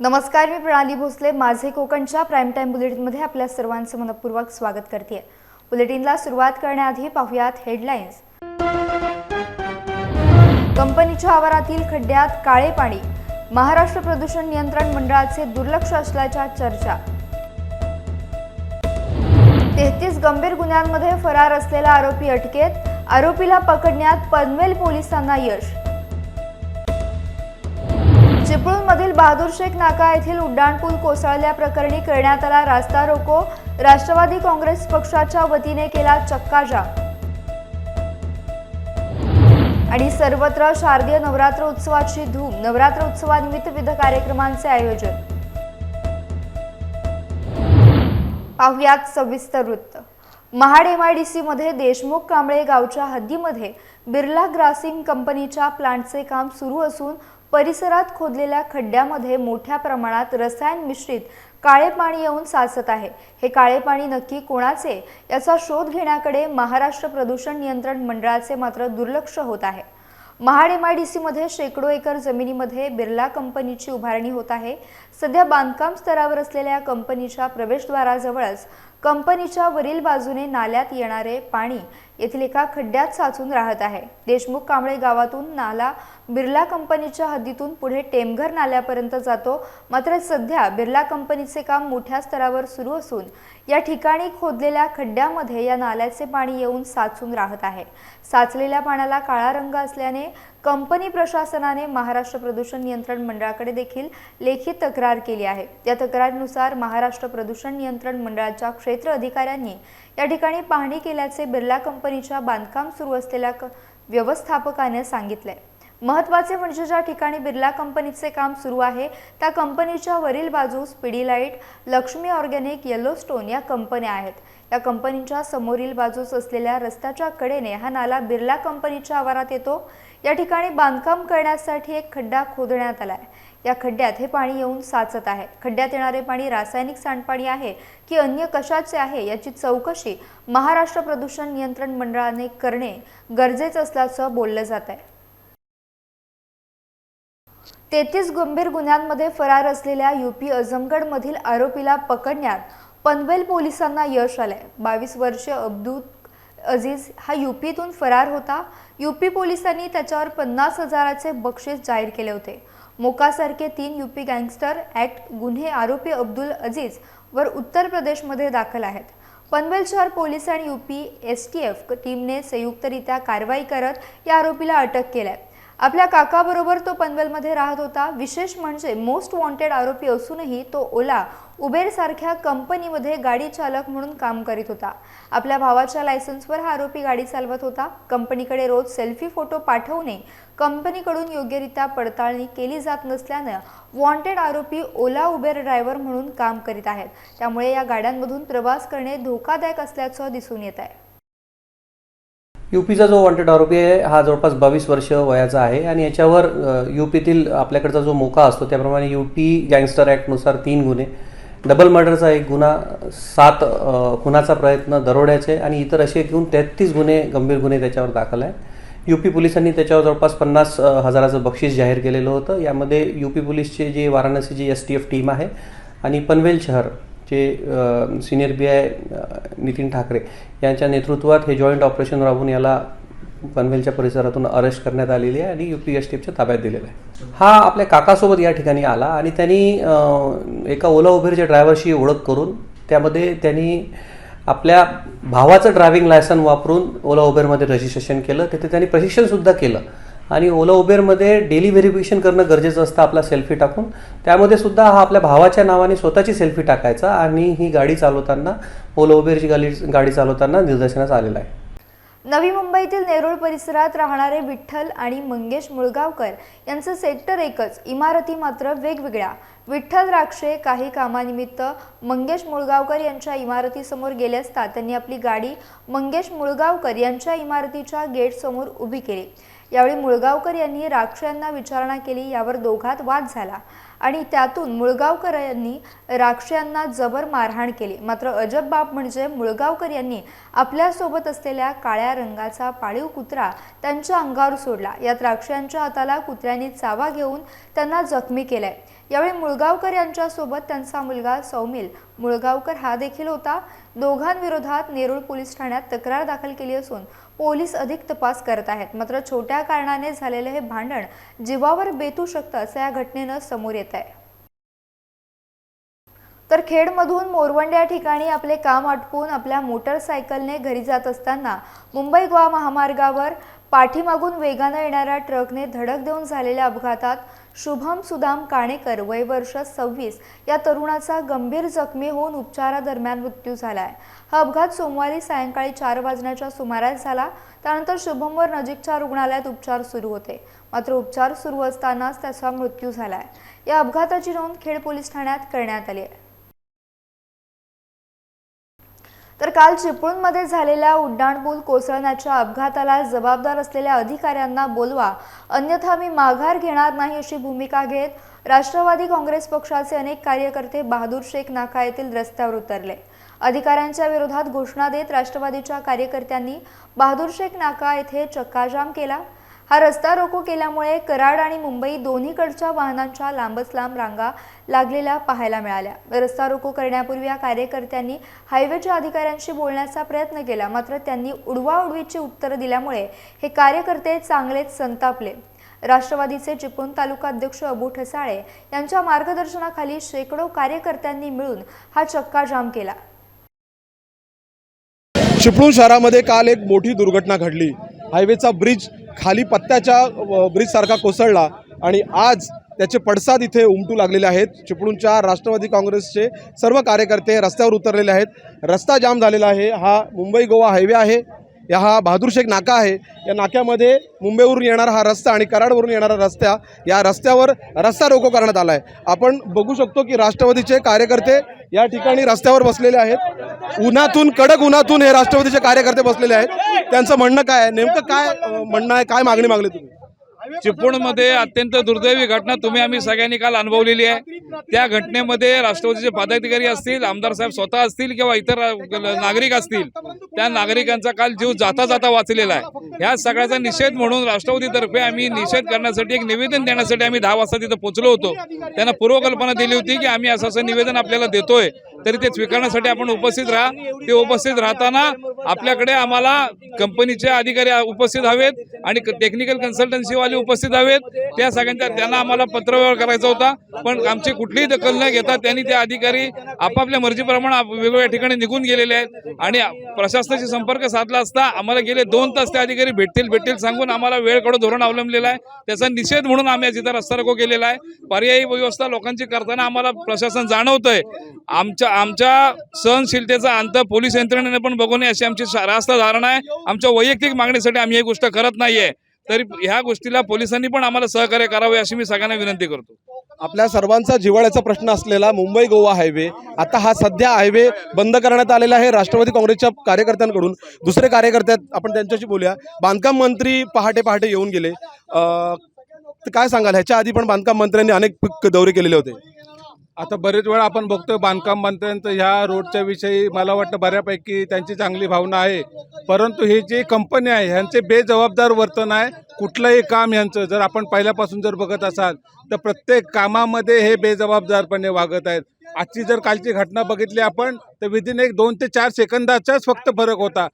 नमस्कार, मी प्रणाली भोसले. माझे कोकणच्या प्राईम टाइम बुलेटिनमध्ये आपल्या सर्वांचं मनपूर्वक स्वागत करते. बुलेटिनला सुरुवात करण्याआधी पाहूयात हेडलाईन्स. कंपनीच्या आवारातील खड्ड्यात काळे पाणी, महाराष्ट्र प्रदूषण नियंत्रण मंडळाचे दुर्लक्ष असल्याच्या चर्चा. 33 गंभीर गुन्ह्यांमध्ये फरार असलेला आरोपी अटकेत, आरोपीला पकडण्यात पनवेल पोलिसांना यश. चिपळूणमधील बहादूर शेख नाका येथील उड्डाणपूल कोसळल्याप्रकरणी करण्यात आला रास्ता रोको, राष्ट्रवादी काँग्रेस पक्षाच्या वतीने केला चक्काजाम. आणि सर्वत्र शारदीय नवरात्र उत्सवाची धूम, नवरात्र उत्सवानिमित्त विविध कार्यक्रमांचे आयोजन. पाहुयात सविस्तर वृत्त. महाड MIDC मध्ये देशमुख कांबळे गावच्या हद्दीमध्ये बिर्ला ग्रासिम कंपनीच्या प्लांटचे काम सुरू असून परिसरात खोदलेल्या खड्ड्यामध्ये मोठ्या प्रमाणात रसायन मिश्रित काळे पाणी येऊन साचत आहे. हे काळे पाणी नक्की कोणाचे याचा शोध घेण्याकडे महाराष्ट्र प्रदूषण नियंत्रण मंडळाचे मात्र दुर्लक्ष होत आहे. महाड MIDC मध्ये शेकडो एकर जमिनीमध्ये बिर्ला कंपनीची उभारणी होत आहे. सध्या बांधकाम स्तरावर असलेल्या कंपनीच्या प्रवेशद्वाराजवळच कंपनीच्या वरील बाजूने नाल्यात येणारे पाणी येथील एका खड्ड्यात साचून राहत आहे. देशमुख कांबळे गावातून नाला बिर्ला कंपनीच्या हद्दीतून पुढे टेमघर नाल्यापर्यंत जातो. मात्र सध्या बिर्ला कंपनीचे काम मोठ्या स्तरावर सुरू असून या ठिकाणी खोदलेल्या खड्ड्यामध्ये या नाल्याचे पाणी येऊन साचून राहत आहे. साचलेल्या पाण्याला काळा रंग असल्याने कंपनी प्रशासनाने महाराष्ट्र प्रदूषण नियंत्रण मंडळाकडे देखील लेखी तक्रार केली आहे. या तक्रारीनुसार महाराष्ट्र प्रदूषण नियंत्रण मंडळाच्या क्षेत्र अधिकाऱ्यांनी या ठिकाणी पाहणी केल्याचे बिर्ला कंपनीच्या बांधकाम सुरू असलेल्या व्यवस्थापकाने सांगितले. महत्त्वाचे म्हणजे ज्या ठिकाणी बिर्ला कंपनीचे काम सुरू आहे त्या कंपनीच्या वरील बाजूस पिडीलाइट, लक्ष्मी ऑर्गॅनिक, येलोस्टोन या कंपन्या आहेत. या कंपनीच्या समोरील बाजूस असलेल्या रस्त्याच्या कडेने हा नाला बिर्ला कंपनीच्या आवारात येतो. या ठिकाणी बांधकाम करण्यासाठी एक खड्डा खोदण्यात आलाय. या खड्ड्यात हे पाणी येऊन साचत आहे. खड्ड्यात येणारे पाणी रासायनिक सांडपाणी आहे की अन्य कशाचे आहे याची चौकशी महाराष्ट्र प्रदूषण नियंत्रण मंडळाने करणे गरजेचे असल्याचं बोललं जात आहे. 33 गंभीर गुन्ह्यांमध्ये फरार असलेल्या UP आझमगड मधील आरोपीला पकडण्यात पनवेल पोलिसांना यश आलंय. 22 वर्षीय अब्दुल अजीज हा UPतून फरार होता. UP पोलिसांनी त्याच्यावर 50,000चे बक्षीस जाहीर केले होते. मोकासारखे 3 UP गँगस्टर ॲक्ट गुन्हे आरोपी अब्दुल अजीज वर उत्तर प्रदेशमध्ये दाखल आहेत. पनवेल शहर पोलीस आणि UP STF टीमने संयुक्तरित्या कारवाई करत या आरोपीला अटक केली. आपल्या काकाबरोबर तो पनवेलमध्ये राहत होता. विशेष म्हणजे मोस्ट वॉन्टेड आरोपी असूनही तो ओला, उबेर सारख्या कंपनीमध्ये गाडी चालक म्हणून काम करीत होता. आपल्या भावाच्या लायसन्सवर हा आरोपी गाडी चालवत होता. कंपनीकडे रोज सेल्फी फोटो पाठवणे कंपनीकडून योग्यरित्या पडताळणी केली जात नसल्याने वॉन्टेड आरोपी ओला, उबेर ड्रायव्हर म्हणून काम करीत आहेत. त्यामुळे या गाड्यांमधून प्रवास करणे धोकादायक असल्याचं दिसून येत आहे. UPचा जो वॉन्टेड आरोपी आहे हा जवळपास 22 वर्ष वयाचा आहे आणि याच्यावर UPतील आपल्याकडचा जो मोका असतो त्याप्रमाणे UP गँगस्टर ॲक्टनुसार 3 गुन्हे, डबल मर्डरचा 1 गुन्हा, 7 खुनाचा प्रयत्न, दरोड्याचे आणि इतर असे एकूण 33 गुन्हे, गंभीर गुन्हे त्याच्यावर दाखल आहे. UP पोलिसांनी त्याच्यावर जवळपास 50,000चं बक्षीस जाहीर केलेलं होतं. यामध्ये UP पोलीसचे जे वाराणसीची STF टीम आहे आणि पनवेल शहर जे सिनियर PI नितीन ठाकरे यांच्या नेतृत्वात हे जॉईंट ऑपरेशन राबवून याला पनवेलच्या परिसरातून अरेस्ट करण्यात आलेली आहे आणि UP STFच्या ताब्यात दिलेला आहे. हा आपल्या काकासोबत या ठिकाणी आला आणि त्यांनी एका ओला उबेरच्या ड्रायव्हरशी ओळख करून त्यामध्ये त्यांनी आपल्या भावाचं ड्रायव्हिंग लायसन वापरून ओला उबेरमध्ये रजिस्ट्रेशन केलं. तिथे त्यांनी प्रशिक्षणसुद्धा केलं आणि ओला उबेरमध्ये डेली व्हेरिफिकेशन करणं गरजेचं असतं आपला सेल्फी टाकून. त्यामध्ये सुद्धा हा आपल्या भावाच्या नावाने स्वतःची सेल्फी टाकायचा आणि ही गाडी चालवताना, ओला उबेरची गाडी चालवताना निदर्शनास आलेला आहे. नवी मुंबईतील नेरूळ परिसरात राहणारे विठ्ठल आणि मंगेश मुळगावकर यांचं सेक्टर 1च इमारती मात्र वेगवेगळ्या. विठ्ठल राक्षे काही कामानिमित्त मंगेश मुळगावकर यांच्या इमारतीसमोर गेले असता त्यांनी आपली गाडी मंगेश मुळगावकर यांच्या इमारतीच्या गेटसमोर उभी केली. यावेळी मुळगावकर यांनी राक्षे यांना विचारणा केली. यावर दोघात वाद झाला आणि त्यातून मुळगावकर यांनी राक्षे यांना जबर मारहाण केली. मात्र अजब बाब म्हणजे मुळगावकर यांनी आपल्या सोबत असलेल्या काळ्या रंगाचा पाळीव कुत्रा त्यांच्या अंगावर सोडला. यात राक्षे यांच्या हाताला कुत्र्याने चावा घेऊन त्यांना जखमी केलाय. यावेळी मुळगावकर यांच्यासोबत त्यांचा मुलगा सौमिल मुळगावकर हा देखील होता। दोघांविरोधात नेरूळ पोलीस ठाण्यात तक्रार दाखल केली असून पोलीस अधिक तपास करत आहेत। मात्र छोट्या कारणाने झालेले हे भांडण जीवावर बेतू शकतं असं या घटनेनं समोर येत आहे। तर खेडमधून मोरवंड या ठिकाणी आपले काम आटपून आपल्या मोटरसायकलने घरी जात असताना मुंबई गोवा महामार्गावर पाठीमागून वेगाने येणाऱ्या ट्रकने धडक देऊन झालेल्या अपघातात शुभम सुदाम काणेकर वय वर्ष 26 या तरुणाचा गंभीर जखमी होऊन उपचारादरम्यान मृत्यू झालाय। हा अपघात सोमवारी सायंकाळी 4 वाजण्याच्या सुमारास झाला। त्यानंतर शुभमवर नजीकच्या रुग्णालयात उपचार सुरू होते, मात्र उपचार सुरू असतानाच त्याचा मृत्यू झालाय। या अपघाताची नोंद खेड पोलीस ठाण्यात करण्यात आली आहे। तर काल चिपळूणमध्ये झालेल्या उड्डाणपूल कोसळण्याच्या अपघाताला जबाबदार असलेल्या अधिकाऱ्यांना बोलवा, अन्यथा मी माघार घेणार नाही अशी भूमिका घेत राष्ट्रवादी काँग्रेस पक्षाचे अनेक कार्यकर्ते बहादूर शेख नाका येथील रस्त्यावर उतरले। अधिकाऱ्यांच्या विरोधात घोषणा देत राष्ट्रवादीच्या कार्यकर्त्यांनी बहादूर शेख नाका येथे चक्काजाम केला। हा रस्ता रोको केल्यामुळे कराड आणि मुंबई दोन्हीकडच्या वाहनांच्या लांबच लांब रांगा लागलेल्या पाहायला मिळाल्या। रस्ता रोको करण्यापूर्वी या कार्यकर्त्यांनी हायवेच्या अधिकाऱ्यांशी बोलण्याचा प्रयत्न केला, मात्र त्यांनी उडवाउडवीची उत्तरं दिल्यामुळे हे कार्यकर्ते चांगलेच संतापले। राष्ट्रवादीचे चिपळूण तालुका अध्यक्ष अबू ठसाळे यांच्या मार्गदर्शनाखाली शेकडो कार्यकर्त्यांनी मिळून हा चक्काजाम केला। चिपळूण शहरामध्ये काल एक मोठी दुर्घटना घडली। हायवेचा ब्रिज खाली पत्त्याच्या ब्रिजसारखा कोसळला आणि आज त्याचे पडसाद इथे उमटू लागलेले आहेत। चिपळूणच्या राष्ट्रवादी काँग्रेसचे सर्व कार्यकर्ते रस्त्यावर उतरलेले आहेत। रस्ता जाम झालेला आहे। हा मुंबई गोवा हायवे आहे। हा बहादूर शेख नाका आहे। या नाक्यामध्ये मुंबईवरून येणारा हा रस्ता आणि कराडवरून येणारा रस्ता, या रस्त्यावर रस्ता रोको करण्यात आला आहे। आपण बघू शकतो की राष्ट्रवादीचे कार्यकर्ते या ठिकाणी रस्त्यावर बसलेले आहेत। उन्हातून, कडक उन्हातून हे राष्ट्रवादीचे कार्यकर्ते बसलेले आहेत। त्यांचं म्हणणं काय आहे, नेमकं काय म्हणणं आहे, काय मागणी मागली तुम्ही? चिपळूणमध्ये अत्यंत दुर्दैवी घटना आम्ही सगळ्यांनी काल अनुभवलेली आहे। त्या घटनेमध्ये राष्ट्रवादीचे पदाधिकारी असतील, आमदार साहेब स्वतः असतील किंवा इतर नागरिक असतील, त्या नागरिकांचा काल जीव जाता जाता वाचलेला आहे। ह्या सगळ्याचा निषेध म्हणून राष्ट्रवादीतर्फे आम्ही निषेध करण्यासाठी एक निवेदन देण्यासाठी आम्ही 10 वाजता तिथे पोहोचलो होतो। त्यांना पूर्वकल्पना दिली होती की आम्ही असं निवेदन आपल्याला देतोय, तरी ते स्वीकारण्यासाठी आपण उपस्थित राहा। ते उपस्थित राहताना आपल्याकडे आम्हाला कंपनीचे अधिकारी उपस्थित हवेत आणि टेक्निकल कन्सल्टन्सीवाले उपस्थित हवेत। त्या सगळ्यांच्या त्यांना आम्हाला पत्रव्यवहार करायचा होता, पण आमची कुठलीही दखल न घेता त्यांनी ते अधिकारी आपापल्या मर्जीप्रमाणे वेगवेगळ्या ठिकाणी निघून गेलेले आहेत आणि प्रशासनाशी संपर्क साधला असता आम्हाला गेले 2 तास ते अधिकारी भेटतील सांगून आम्हाला वेळ काढून धोरण अवलंबलेलं आहे। त्याचा निषेध म्हणून आम्ही आज इथं रस्ता रोको केलेला आहे। पर्यायी व्यवस्था लोकांची करताना आम्हाला प्रशासन जाणवतंय। आमच्या सहनशीलतेचा अंत पोलीस यंत्रणेने पण बघू नये अशी आमची रास्त धारणा आहे। आमच्या वैयक्तिक मागणीसाठी आम्ही ही गोष्ट करत नाहीये, तरी ह्या गोष्टीला पोलिसांनी पण आम्हाला सहकार्य करावे अशी मी सगळ्यांना विनंती करतो। आपल्या सर्वांचा जिव्हाळ्याचा प्रश्न असलेला मुंबई गोवा हायवे, आता हा सध्या हायवे बंद करण्यात आलेला आहे राष्ट्रवादी काँग्रेसच्या कार्यकर्त्यांकडून। दुसरे कार्यकर्ते आपण त्यांच्याशी बोलूया। बांधकाम मंत्री पहाटे येऊन गेले, तर काय सांगाल? ह्याच्या आधी पण बांधकाम मंत्र्यांनी अनेक दौरे केलेले होते। आता बरेच वेळा आपण बघतोय बांधकाम मंत्र्यांचं ह्या रोडच्या विषयी मला वाटतं बऱ्यापैकी त्यांची चांगली भावना आहे, परंतु ही जी कंपनी आहे ह्यांचे बेजबाबदार वर्तन आहे। कुठलंही काम ह्यांचं जर आपण पहिल्यापासून जर बघत असाल तर प्रत्येक कामामध्ये हे बेजबाबदारपणे वागत आहेत। आजची जर कालची घटना बघितली आपण तर विदिन एक 2 ते 4 सेकंदाचाच फक्त फरक होता।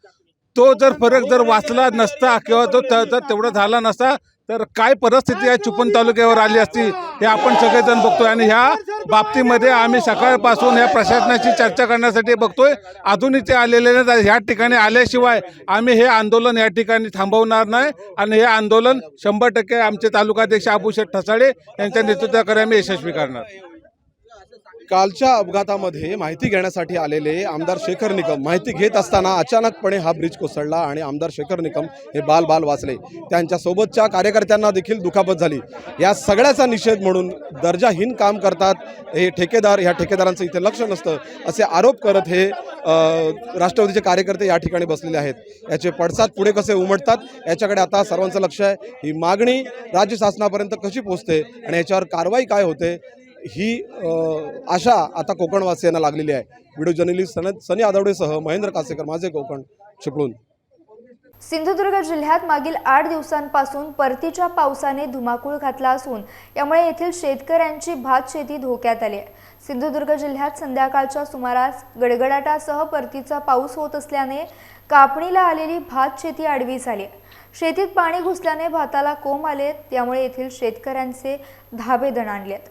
तो जर फरक जर वाचला नसता किंवा तो जर तेवढा झाला नसता तर काय परिस्थिती आहे चिपळूण तालुक्यावर आली असती हे आपण सगळेजण बघतोय। आणि ह्या बाबतीमध्ये आम्ही सकाळपासून ह्या प्रशासनाची चर्चा करण्यासाठी बघतोय। अजूनही ते आलेले नाही। ह्या ठिकाणी आल्याशिवाय आम्ही हे आंदोलन या ठिकाणी थांबवणार नाही आणि हे आंदोलन 100% आमचे तालुकाध्यक्ष अबू शेख ठसाळे यांच्या नेतृत्वाखाली आम्ही यशस्वी करणार। कालच्या अपघातामध्ये माहिती घेण्यासाठी आलेले आमदार शेखर निकम माहिती घेत असताना अचानकपणे हा ब्रिज कोसळला आणि आमदार शेखर निकम हे बाल वाचले। त्यांच्यासोबतच्या कार्यकर्त्यांना देखील दुखापत झाली। या सगळ्याचा निषेध म्हणून दर्जाहीन काम करतात हे ठेकेदार, ह्या ठेकेदारांचं इथे लक्ष नसतं असे आरोप करत हे राष्ट्रवादीचे कार्यकर्ते या ठिकाणी बसलेले आहेत। याचे पडसाद पुढे कसे उमटतात याच्याकडे आता सर्वांचं लक्ष आहे। ही मागणी राज्य शासनापर्यंत कशी पोहोचते आणि याच्यावर कारवाई काय होते ही आशा आता कोकणवासियांना लागलेली आहे। व्हिडिओ जर्नलिस्ट सनी आदवडेसह महेंद्र कासेकर, माझे कोकण, चिपळूण। सिंधुदुर्ग जिल्ह्यात मागील 8 दिवसांपासून परतीच्या पावसाने धुमाकूळ घातला असून यामुळे येथील शेतकऱ्यांची भात शेती धोक्यात आली आहे। सिंधुदुर्ग जिल्ह्यात संध्याकाळच्या सुमारास गडगडाटासह परतीचा पाऊस होत असल्याने कापणीला आलेली भात शेती आडवी झाली आहे। शेतीत पाणी घुसल्याने भाताला कोंब आले, त्यामुळे येथील शेतकऱ्यांचे धाबे दणाणलेत।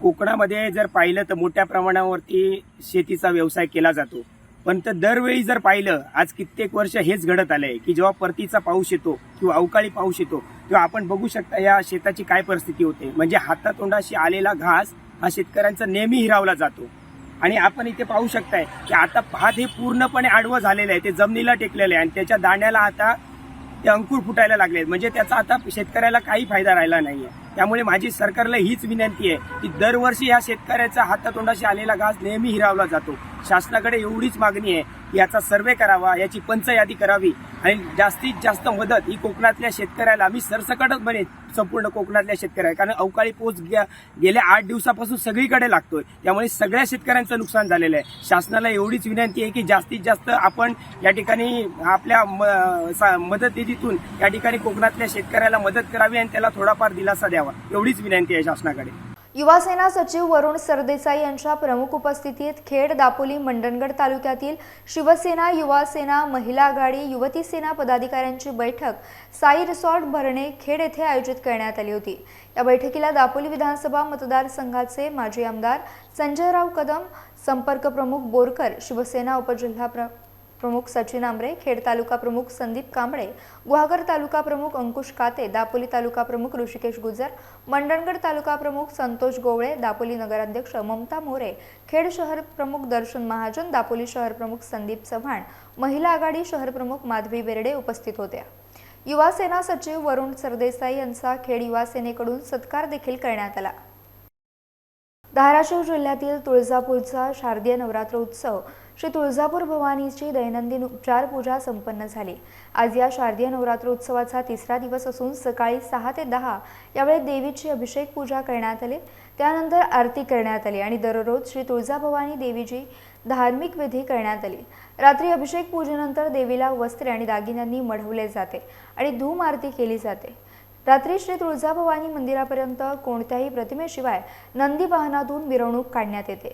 कोकणामध्ये जर पाहिलं तर मोठ्या प्रमाणावरती शेतीचा व्यवसाय केला जातो, पण दरवेळी जर पाहिलं आज कित्येक वर्ष हेच घडत आलंय की जेव्हा परतीचा पाऊस येतो किंवा अवकाळी पाऊस येतो तेव्हा आपण बघू शकता या शेताची काय परिस्थिती होते। म्हणजे हातातोंडाशी आलेला घास हा शेतकऱ्यांचा नेहमी हिरावला जातो। आणि आपण इथे पाहू शकताय की आता भात हे पूर्णपणे आडवं झालेलं आहे, ते जमिनीला टेकलेलं आहे आणि त्याच्या दाण्याला आता ते अंकुर फुटायला लागले, म्हणजे त्याचा आता शेतकऱ्याला काही फायदा राहिला नाहीये। त्यामुळे माझी सरकारला हीच विनंती आहे की दरवर्षी या शेतकऱ्याचा हातातोंडाशी आलेला घास नेहमी हिरावला जातो। शासनाकडे एवढीच मागणी आहे की याचा सर्वे करावा, याची पंचयादी करावी आणि जास्तीत जास्त मदत ही कोकणातल्या शेतकऱ्याला, मी सरसकटच बनेन संपूर्ण कोकणातल्या शेतकऱ्याला, कारण अवकाळी पाऊस गेल्या 8 दिवसापासून सगळीकडे लागतोय, त्यामुळे सगळ्या शेतकऱ्यांचं नुकसान झालेलं आहे। शासनाला एवढीच विनंती आहे की जास्तीत जास्त आपण या ठिकाणी आपल्या मदत निधीतून या ठिकाणी कोकणातल्या शेतकऱ्याला मदत करावी आणि त्याला थोडाफार दिलासा द्यावा, एवढीच विनंती आहे शासनाकडे। युवा सेना सचिव वरुण सरदेसाई यांच्या प्रमुख उपस्थितीत खेड, दापोली, मंडणगड तालुक्यातील शिवसेना, युवा सेना, महिला आघाडी, युवती सेना पदाधिकाऱ्यांची बैठक साई रिसॉर्ट भरणे खेड येथे आयोजित करण्यात आली होती। या बैठकीला दापोली विधानसभा मतदारसंघाचे माजी आमदार संजयराव कदम, संपर्क प्रमुख बोरकर, शिवसेना उपजिल्हा प्रमुख सचिन आमरे, खेड तालुका प्रमुख संदीप कांबळे, गुहागर तालुका प्रमुख अंकुश काते, दापोली तालुका प्रमुख ऋषिकेश गुजर, मंडणगड तालुका प्रमुख संतोष गोवळे, दापोली नगराध्यक्ष ममता मोरे, खेड शहर प्रमुख दर्शन महाजन, दापोली शहर प्रमुख संदीप चव्हाण, महिला आघाडी शहर प्रमुख माधवी बेर्डे उपस्थित होत्या। युवा सेना सचिव वरुण सरदेसाई यांचा खेड युवा सेनेकडून सत्कार देखील करण्यात आला। धाराशिव जिल्ह्यातील तुळजापूरचा शारदीय नवरात्र उत्सव श्री तुळजापूर भवानीची दैनंदिन उपचार पूजा संपन्न झाली। आज या शारदीय नवरात्र उत्सवाचा 3रा दिवस असून सकाळी 6 ते 10 यावेळी देवीची अभिषेक पूजा करण्यात आली, त्यानंतर आरती करण्यात आली आणि दररोज श्री तुळजाभवानी देवीची धार्मिक विधी करण्यात आली। रात्री अभिषेक पूजेनंतर देवीला वस्त्रे आणि दागिन्यांनी मढवले जाते आणि धूम आरती केली जाते। रात्री श्री तुळजाभवानी मंदिरापर्यंत कोणत्याही प्रतिमेशिवाय नंदी वाहनातून मिरवणूक काढण्यात येते।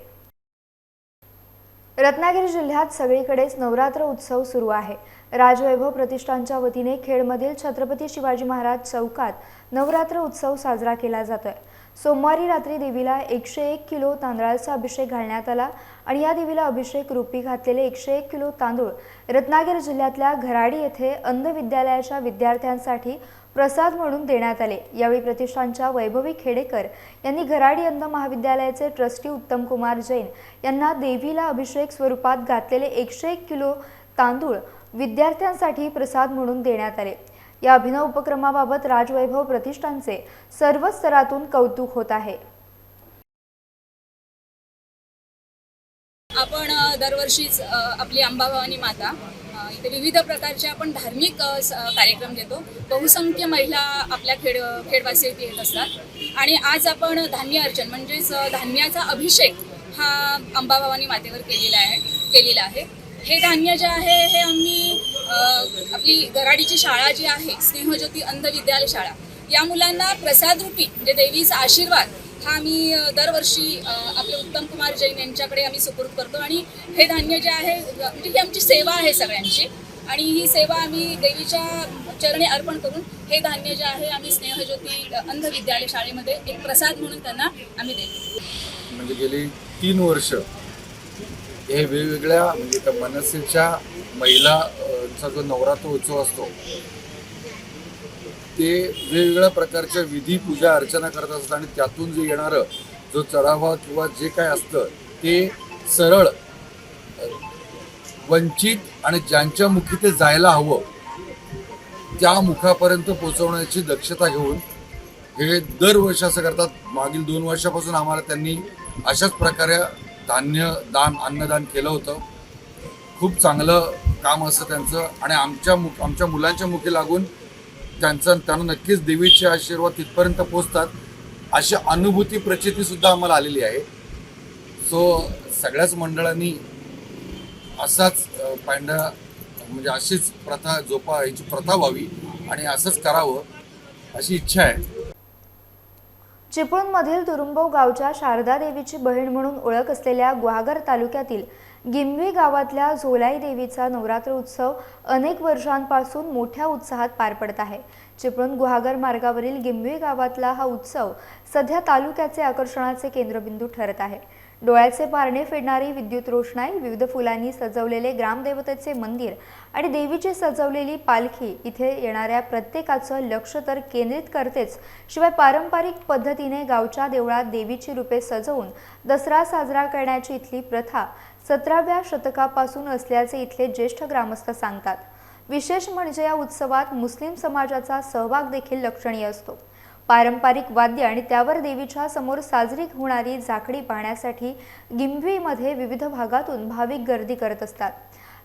रत्नागिरी जिल्ह्यात सगळीकडेच नवरात्र उत्सव सुरू आहे। राजवैभव प्रतिष्ठानच्या वतीने खेडमधील छत्रपती शिवाजी महाराज चौकात नवरात्र उत्सव साजरा केला जातोय। सोमवारी रात्री देवीला 101 किलो तांदळाचा अभिषेक घालण्यात आला आणि या देवीला अभिषेक रूपी घातलेले 101 किलो तांदूळ रत्नागिरी जिल्ह्यातल्या घराडी येथे अंध विद्यालयाच्या विद्यार्थ्यांसाठी प्रसाद म्हणून देण्यात आले। यावेळी प्रतिष्ठानच्या वैभवी खेडेकर यांनी घराडी अंध महाविद्यालयाचे ट्रस्टी उत्तम कुमार जैन यांना देवीला अभिषेक स्वरूपात घातलेले 101 किलो तांदूळ विद्यार्थ्यांसाठी प्रसाद म्हणून देण्यात आले। या अभिनव उपक्रमाबाबत राजवैभव प्रतिष्ठानचे सर्व स्तरातून कौतुक होत आहे। आपण दरवर्षीच आपली अंबाभवानी माता इथे विविध प्रकारचे आपण धार्मिक कार्यक्रम घेतो। बहुसंख्य महिला आपल्या खेडवासी इथे येत असतात आणि आज आपण धान्य अर्चन म्हणजेच धान्याचा अभिषेक हा अंबाभवानी मातेवर केलेला आहे। हे धान्य जे आहे हे आम्ही आपली गराडीची शाळा जी आहे स्नेहज्योती अंध विद्यालय शाळा, या मुलांना प्रसाद रूपी म्हणजे देवीचा आशीर्वाद हा आम्ही दरवर्षी आपले उत्तम कुमार जैन यांच्याकडे आम्ही सुपूर्द करतो आणि हे धान्य जे आहे म्हणजे ही आमची सेवा आहे सगळ्यांची आणि ही सेवा आम्ही देवीच्या चरणी अर्पण करून हे धान्य जे आहे आम्ही स्नेहज्योती अंध विद्यालय शाळेमध्ये एक प्रसाद म्हणून त्यांना आम्ही देतो। म्हणजे गेली 3 वर्ष हे वेगवेगळ्या म्हणजे त्या मनसेच्या महिलांचा जो नवरात्र उत्सव असतो ते वेगवेगळ्या प्रकारच्या विधी पूजा अर्चना करत असतात आणि त्यातून जे येणारं जो चढावा किंवा जे काय असतं ते सरळ वंचित आणि ज्यांच्या मुखी ते जायला हवं त्या मुखापर्यंत पोहोचवण्याची दक्षता घेऊन हे दरवर्षी असं करतात। मागील 2 वर्षापासून आम्हाला त्यांनी अशाच प्रकारे धान्य दान अन्नदान केलं होतं। खूप चांगलं काम असतं त्यांचं आणि आमच्या मुलांच्या मुखी लागून त्यांना नक्कीच देवीचे आशीर्वाद तिथपर्यंत पोहोचतात अशी अनुभूती प्रचितीसुद्धा आम्हाला आलेली आहे। सो सगळ्याच मंडळांनी असाच पांढऱ्या म्हणजे अशीच याची प्रथा व्हावी आणि असंच करावं अशी इच्छा आहे. चिपळूणमधील तुरुंबव गावच्या शारदा देवीची बहीण म्हणून ओळख असलेल्या गुहागर तालुक्यातील गिम्वी गावातल्या झोलाई देवीचा नवरात्र उत्सव अनेक वर्षांपासून मोठ्या उत्साहात पार पडत आहे. चिपळूण गुहागर मार्गावरील गिम्वी गावातला हा उत्सव सध्या तालुक्याचे आकर्षणाचे केंद्रबिंदू ठरत आहे. डोळ्याचे पारणे फेडणारी विद्युत रोषणाई, विविध फुलांनी सजवलेले ग्रामदेवतेचे मंदिर आणि देवीची सजवलेली पालखी इथे येणाऱ्या प्रत्येकाचं लक्ष तर केंद्रित करतेच, शिवाय पारंपरिक पद्धतीने गावच्या देवळात देवीची रूपे सजवून दसरा साजरा करण्याची इथली प्रथा 17व्या शतकापासून असल्याचे इथले ज्येष्ठ ग्रामस्थ सांगतात. विशेष म्हणजे या उत्सवात मुस्लिम समाजाचा सहभाग देखील लक्षणीय असतो. पारंपरिक वाद्य आणि त्यावर देवीच्या समोर साजरी होणारी झाकडी पाहण्यासाठी गिम्वीमध्ये विविध भागातून भाविक गर्दी करत असतात.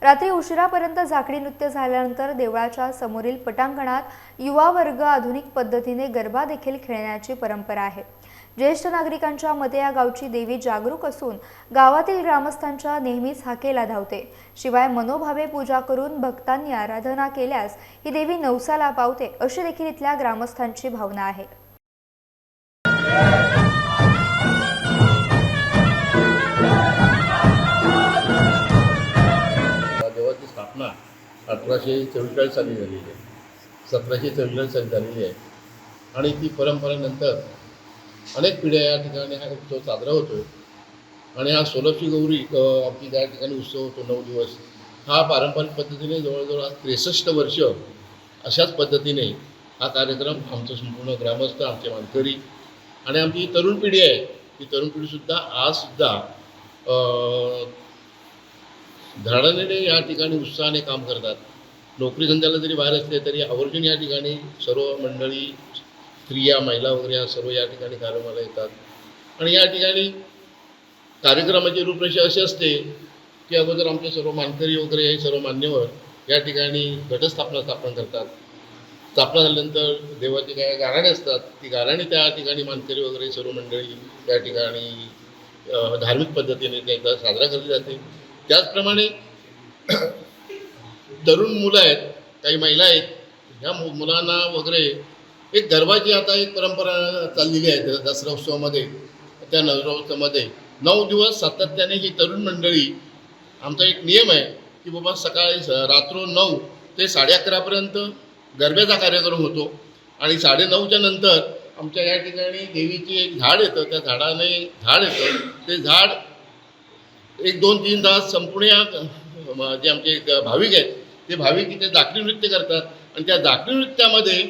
रात्री उशिरापर्यंत झाकडी नृत्य झाल्यानंतर देवळाच्या समोरील पटांगणात युवा वर्ग आधुनिक पद्धतीने गरबा देखील खेळण्याची परंपरा आहे. ज्येष्ठ नागरिकांच्या मते या गावची देवी जागरूक असून गावातील ग्रामस्थांच्या नेहमीच हाकेला धावते. शिवाय मनोभावे पूजा करून भक्तांनी आराधना केल्यास ही देवी नवसाला पावते, अशी देखील इथल्या ग्रामस्थांची भावना आहे. देवाची स्थापना 1844 साली झालेली आहे, 1744 साली झालेली आहे आणि ती परंपरेनंतर अनेक पिढ्या या ठिकाणी हा उत्सव साजरा होतो. आणि हा 16वी गौरी आमची त्या ठिकाणी उत्सव होतो 9 दिवस. हा पारंपरिक पद्धतीने जवळजवळ 63 वर्ष अशाच पद्धतीने हा कार्यक्रम आमचं संपूर्ण ग्रामस्थ, आमचे मानकरी आणि आमची तरुण पिढी आहे, ती तरुण पिढीसुद्धा आजसुद्धा धडाडीने या ठिकाणी उत्साहाने काम करतात. नोकरी धंद्याला जरी बाहेर असले तरी आवर्जून या ठिकाणी सर्व मंडळी, स्त्रिया, महिला वगैरे या सर्व या ठिकाणी कार्यक्रमाला येतात. आणि या ठिकाणी कार्यक्रमाची रूपरेषा अशी असते की अगोदर आमचे सर्व मानकरी वगैरे हे सर्व मान्यवर या ठिकाणी घटस्थापना स्थापन करतात. स्थापना झाल्यानंतर देवाचे काय गाराणे असतात, ती गाराणे त्या ठिकाणी मानकरी वगैरे सर्व मंडळी त्या ठिकाणी धार्मिक पद्धतीने त्याचा साजरा केली जाते. त्याचप्रमाणे तरुण मुलं आहेत, काही महिला आहेत, ह्या मुलांना वगैरे एक गरबाची आता एक परंपरा चाललेली आहे दसरा उत्सवामध्ये. त्या नवरा उत्सवामध्ये 9 दिवस सातत्याने ही तरुण मंडळी, आमचा एक नियम आहे की बाबा सकाळी रात्र 9 ते 11:30पर्यंत गरब्याचा कार्यक्रम होतो आणि 9:30च्या नंतर आमच्या या ठिकाणी देवीची एक झाड येतं, त्या झाडाने झाड येतं, ते झाड 1, 2, 3 तास संपूर्ण जे आमचे भाविक आहेत ते भाविक इथे जाकरी नृत्य करतात आणि त्या जाकरी नृत्यामध्ये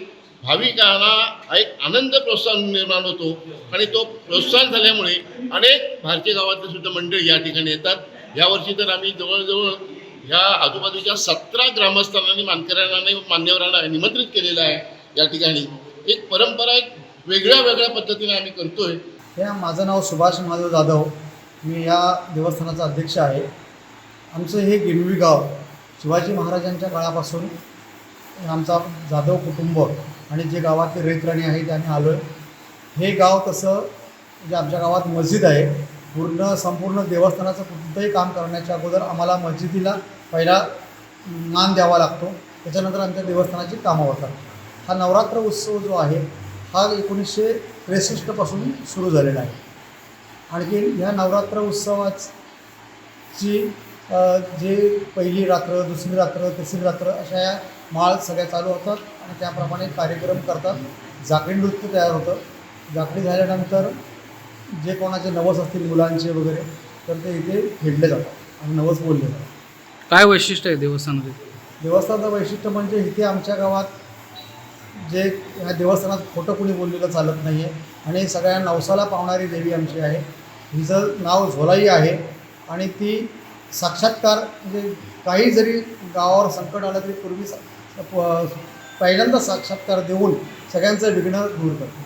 भाविकांना एक आनंद प्रोत्साहन निर्माण होतो आणि तो प्रोत्साहन झाल्यामुळे अनेक भारतीय गावातले सुद्धा मंडळी या ठिकाणी येतात. यावर्षी तर आम्ही जवळजवळ ह्या आजूबाजूच्या 17 ग्रामस्थांनी मान्यवरांना निमंत्रित केलेलं आहे. या ठिकाणी एक परंपरा एक वेगळ्या पद्धतीने आम्ही करतोय. माझं नाव सुभाष माधव जाधव, मी या देवस्थानाचा अध्यक्ष आहे. आमचं हे गिम्वी गाव शिवाजी महाराजांच्या काळापासून आमचा जाधव कुटुंब आणि जे गावातले रहितराणी आहे त्याने आलो आहे. हे गाव तसं म्हणजे आमच्या गावात मस्जिद आहे. संपूर्ण देवस्थानाचं कोणतंही काम करण्याच्या अगोदर आम्हाला मस्जिदीला पहिला मान द्यावा लागतो, त्याच्यानंतर आमच्या देवस्थानाची कामं होतात. हा नवरात्र उत्सव जो आहे हा 1963पासून सुरू झालेला आहे. आणखी ह्या नवरात्र उत्सवाची जे पहिली रात्र, दुसरी रात्र, तिसरी रात्र अशा या माळ सगळ्या चालू होतात आणि त्याप्रमाणे कार्यक्रम करतात. जाकडी नृत्य तयार होतं. जाकडी झाल्यानंतर जे कोणाचे नवस असतील मुलांचे वगैरे तर ते इथे खेळले जातात आणि नवस बोलले जातात. काय वैशिष्ट्य आहे देवस्थानाचे? देवस्थानाचं वैशिष्ट्य म्हणजे इथे आमच्या गावात जे ह्या देवस्थानात खोटं कुणी बोललेलं चालत नाही आहे आणि सगळ्या नवसाला पावणारी देवी आमची आहे. हिचं नाव झोलाई आहे आणि ती साक्षात्कार म्हणजे काही जरी गावावर संकट आलं तरी पूर्वी पहिल्यांदा साक्षात्कार देऊन सगळ्यांचं विघ्न दूर करते.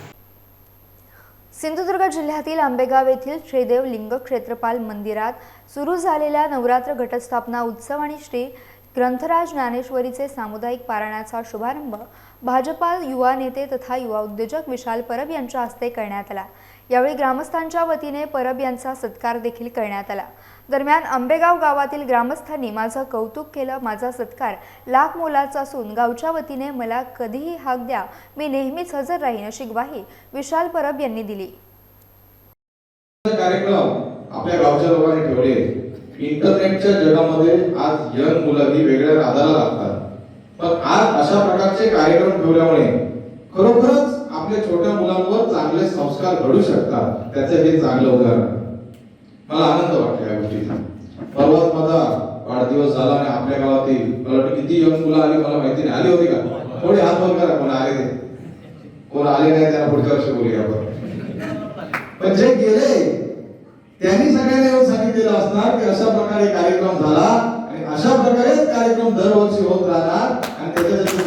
सिंधुदुर्ग जिल्ह्यातील आंबेगाव येथील श्रीदेव लिंग क्षेत्रपाल मंदिरात सुरू झालेल्या नवरात्र घटस्थापना उत्सव आणि श्री ग्रंथराज ज्ञानेश्वरीचे सामुदायिक पारायणाचा शुभारंभ भाजपा युवा नेते तथा युवा उद्योजक विशाल परब यांच्या हस्ते करण्यात आला. यावेळी ग्रामस्थांच्या वतीने परब यांचा सत्कार देखील करण्यात आला। दरम्यान आंबेगाव गावातील ग्रामस्थांनी माझं कौतुक केलं, माझा सत्कार लाख मोलाचा असून गावच्या वतीने मला कधीही हाक द्या, मी नेहमीच हजर राहीन अशी ग्वाही विशाल परब यांनी दिली। कार्यक्रम आपल्या गावच्या लोकांनी ठेवले। इंटरनेटच्या जगामध्ये आज यंग मुलं ही वेगळ्या नादाला लागतात, पण आज अशा प्रकारचे कार्यक्रम ठेवल्यामुळे खरोखरच आपल्या छोट्या मुलांवर चांगले संस्कार घडू शकतात। त्याचे हे चांगलं उदाहरण। मला आनंद वाटला या गोष्टीचा। परवाच माझा वाढदिवस झाला आणि आपल्या गावातील मला वाटतं किती यंग मुलं आली मला माहिती नाही, आली होती का? थोडी हात वर करा कोण आले ते, कोण आले नाही त्यांना पुढच्या वर्षी बोलूया आपण। पण जे गेले त्यांनी सगळ्यांना येऊन सांगितलेलं असणार की अशा प्रकारे कार्यक्रम झाला आणि अशा प्रकारेच कार्यक्रम दरवर्षी होत राहणार आणि त्याच्यासाठी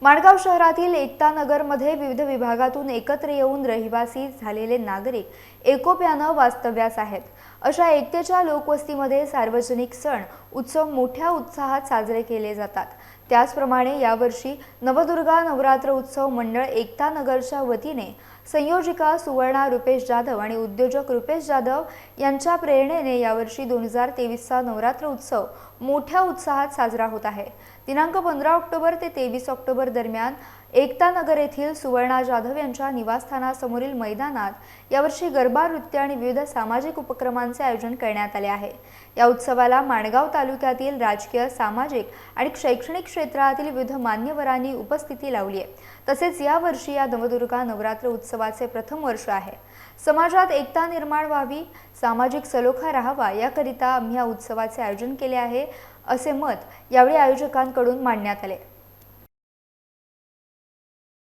माणगाव शहरातील एकता नगरमध्ये विविध विभागातून एकत्र येऊन रहिवासी झालेले नागरिक एकोप्यानं वास्तव्यास आहेत। अशा एकतेच्या लोकवस्तीमध्ये सार्वजनिक सण उत्सव मोठ्या उत्साहात साजरे केले जातात। त्याचप्रमाणे यावर्षी नवदुर्गा नवरात्र उत्सव मंडळ एकता नगरच्या वतीने संयोजिका सुवर्णा रुपेश जाधव आणि उद्योजक रुपेश जाधव यांच्या प्रेरणेने यावर्षी 2023चा नवरात्र उत्सव मोठ्या उत्साहात साजरा होत आहे। दिनांक 15 ऑक्टोबर ते 23 ऑक्टोबर दरम्यान एकता नगर येथील सुवर्णा जाधव यांच्या निवासस्थानासमोरील मैदानात यावर्षी गरबा नृत्य आणि विविध सामाजिक उपक्रमांचे आयोजन करण्यात आले आहे। या उत्सवाला माणगाव तालुक्यातील राजकीय, सामाजिक आणि शैक्षणिक क्षेत्रातील विविध मान्यवरांनी उपस्थिती लावली आहे। तसेच यावर्षी या नवदुर्गा नवरात्र उत्सवाचे प्रथम वर्ष आहे। समाजात एकता निर्माण व्हावी, सामाजिक सलोखा राहावा याकरिता आम्ही या उत्सवाचे आयोजन केले आहे, असे मत यावेळी आयोजकांकडून मांडण्यात आले।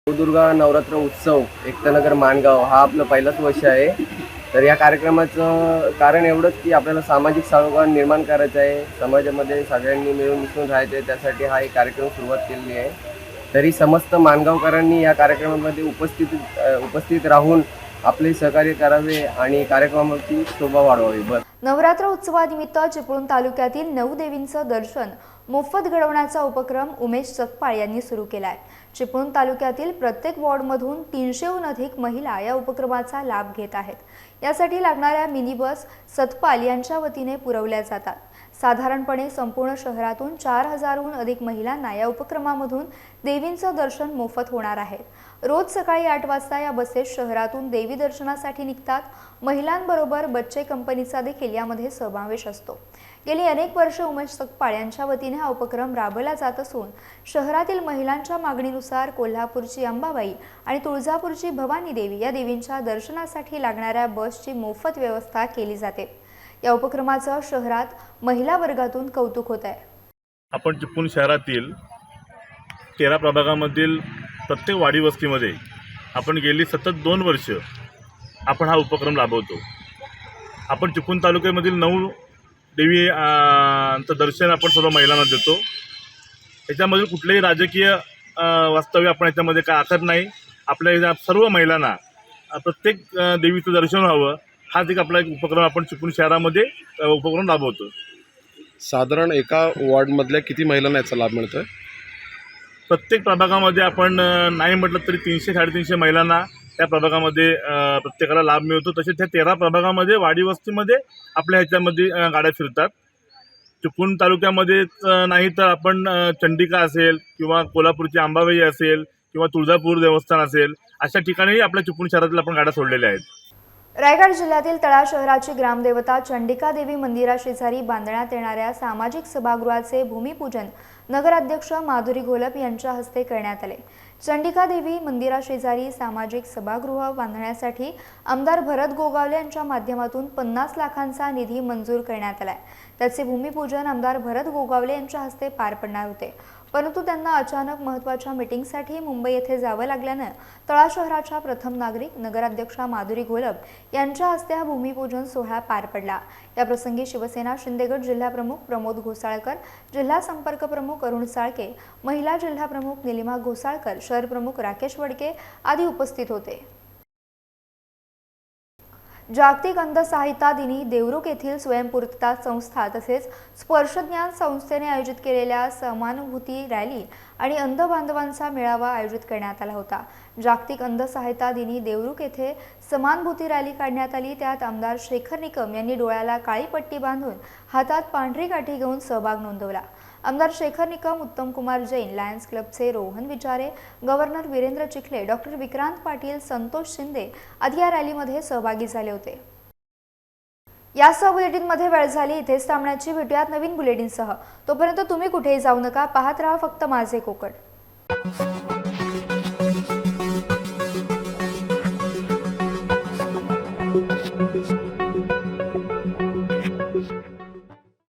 नवदुर्गा नवरात्र उत्सव एकतानगर माणगाव हा आपलं पहिलाच वर्ष आहे। तर या कार्यक्रमाचं कारण एवढंच की आपल्याला सामाजिक सलोखा निर्माण करायचा आहे, समाजामध्ये सगळ्यांनी मिळून मिसळून राहायचं आहे, त्यासाठी हा एक कार्यक्रम सुरुवात केलेली आहे। तरी समस्त माणगावकरांनी या कार्यक्रमामध्ये उपस्थित राहून आपले सहकार्य करावे आणि कार्यक्रमाची शोभा वाढवावी। नवरात्र उत्सवानिमित्त चिपळूण तालुक्यातील 9 देवींचं दर्शन मोफत घडवण्याचा उपक्रम उमेश सतपाळ यांनी सुरू केला आहे। चिपळूण तालुक्यातील प्रत्येक वॉर्डमधून 300हून अधिक महिला या उपक्रमाचा लाभ घेत आहेत। यासाठी लागणाऱ्या मिनी बस सतपाल यांच्या वतीने पुरवल्या जातात। साधारणपणे संपूर्ण शहरातून 4000हून अधिक महिलांना या उपक्रमामधून देवींचं दर्शन मोफत होणार आहे। रोज सकाळी 8 वाजता या बसेस शहरातून देवी दर्शनासाठी निघतात। महिलांबरोबर बच्चे कंपनीचा देखील यामध्ये समावेश असतो। गेली अनेक वर्ष उमेश सकपाळ यांच्या वतीने हा उपक्रम राबवला जात असून शहरातील महिलांच्या मागणीनुसार कोल्हापूरची अंबाबाई आणि तुळजापूरची भवानी देवी या देवींच्या दर्शनासाठी लागणाऱ्या बसची मोफत व्यवस्था केली जाते। या उपक्रमाचं शहरात महिला वर्गातून कौतुक होत आहे। आपण चिपळूण शहरातील 13 प्रभागामधील प्रत्येक वाडी वस्तीमध्ये आपण गेली सतत 2 वर्ष आपण हा उपक्रम राबवतो। आपण चिपळूण तालुक्यामधील 9 देवीचं दर्शन आपण सर्व महिलांना देतो। याच्यामधील कुठलेही राजकीय वास्तव्य आपण याच्यामध्ये काय आखत नाही। आपल्या सर्व महिलांना प्रत्येक देवीचं दर्शन व्हावं हाच एक आपला एक उपक्रम आपण चिपळूण शहरामध्ये उपक्रम राबवतो। साधारण एका वॉर्डमधल्या किती महिलांना याचा लाभ मिळतोय? प्रत्येक प्रभागामध्ये आपण नाही म्हटलं तरी 300-350 महिलांना त्या प्रभागामध्ये प्रत्येकाला लाभ मिळतो। तसेच त्या 13 प्रभागामध्ये वाडी वस्तीमध्ये आपल्या ह्याच्यामध्ये गाड्या फिरतात। चिपळूण तालुक्यामध्येच नाही तर आपण चंडिका असेल किंवा कोल्हापूरची अंबाबाई असेल किंवा तुळजापूर देवस्थान असेल अशा ठिकाणी आपल्या चिपळूण शहरातील आपण गाड्या सोडलेल्या आहेत। रायगड जिल्ह्यातील तळा शहराची ग्रामदेवता चंडिका देवी मंदिराशेजारी बांधण्यात येणाऱ्या सामाजिक सभागृहाचे भूमिपूजन नगराध्यक्ष माधुरी घोलप यांच्या हस्ते करण्यात आले। चंडिका देवी मंदिराशेजारी सामाजिक सभागृह बांधण्यासाठी आमदार भरत गोगावले यांच्या माध्यमातून 50 लाखांचा निधी मंजूर करण्यात आलाय। त्याचे भूमिपूजन आमदार भरत गोगावले यांच्या हस्ते पार पडणार होते, परंतु त्यांना अचानक महत्त्वाच्या मीटिंगसाठी मुंबई येथे जावं लागल्याने तळा शहराच्या प्रथम नागरिक नगराध्यक्षा माधुरी घोलप यांच्या हस्ते हा भूमिपूजन सोहळा पार पडला। या प्रसंगी शिवसेना शिंदेगड जिल्हाप्रमुख प्रमोद घोसाळकर, जिल्हा संपर्क प्रमुख अरुण साळके, महिला जिल्हाप्रमुख निलिमा घोसाळकर, शहर प्रमुख राकेश वडके आदी उपस्थित होते। जागतिक अंधसहायता दिनी देवरुख येथील स्वयंपूर्तता संस्था तसेच स्पर्शज्ञान संस्थेने आयोजित केलेल्या समानुभूती रॅली आणि अंध बांधवांचा मेळावा आयोजित करण्यात आला होता। जागतिक अंध सहायता दिनी देवरुख येथे समानभूती रॅली काढण्यात आली। त्यात आमदार शेखर निकम यांनी डोळ्याला काळी पट्टी बांधून हातात पांढरी काठी घेऊन सहभाग नोंदवला। आमदार शेखर निकम, उत्तम कुमार जैन, लायन्स क्लबचे रोहन विचारे, गव्हर्नर वीरेंद्र चिखले, डॉक्टर विक्रांत पाटील, संतोष शिंदे आदी या रॅलीमध्ये सहभागी झाले होते। यासह बुलेटिनमध्ये वेळ झाली इथेच थांबण्याची। भेटूयात नवीन बुलेटिनसह। तोपर्यंत तुम्ही कुठेही जाऊ नका, पाहत राहा फक्त माझे कोकण।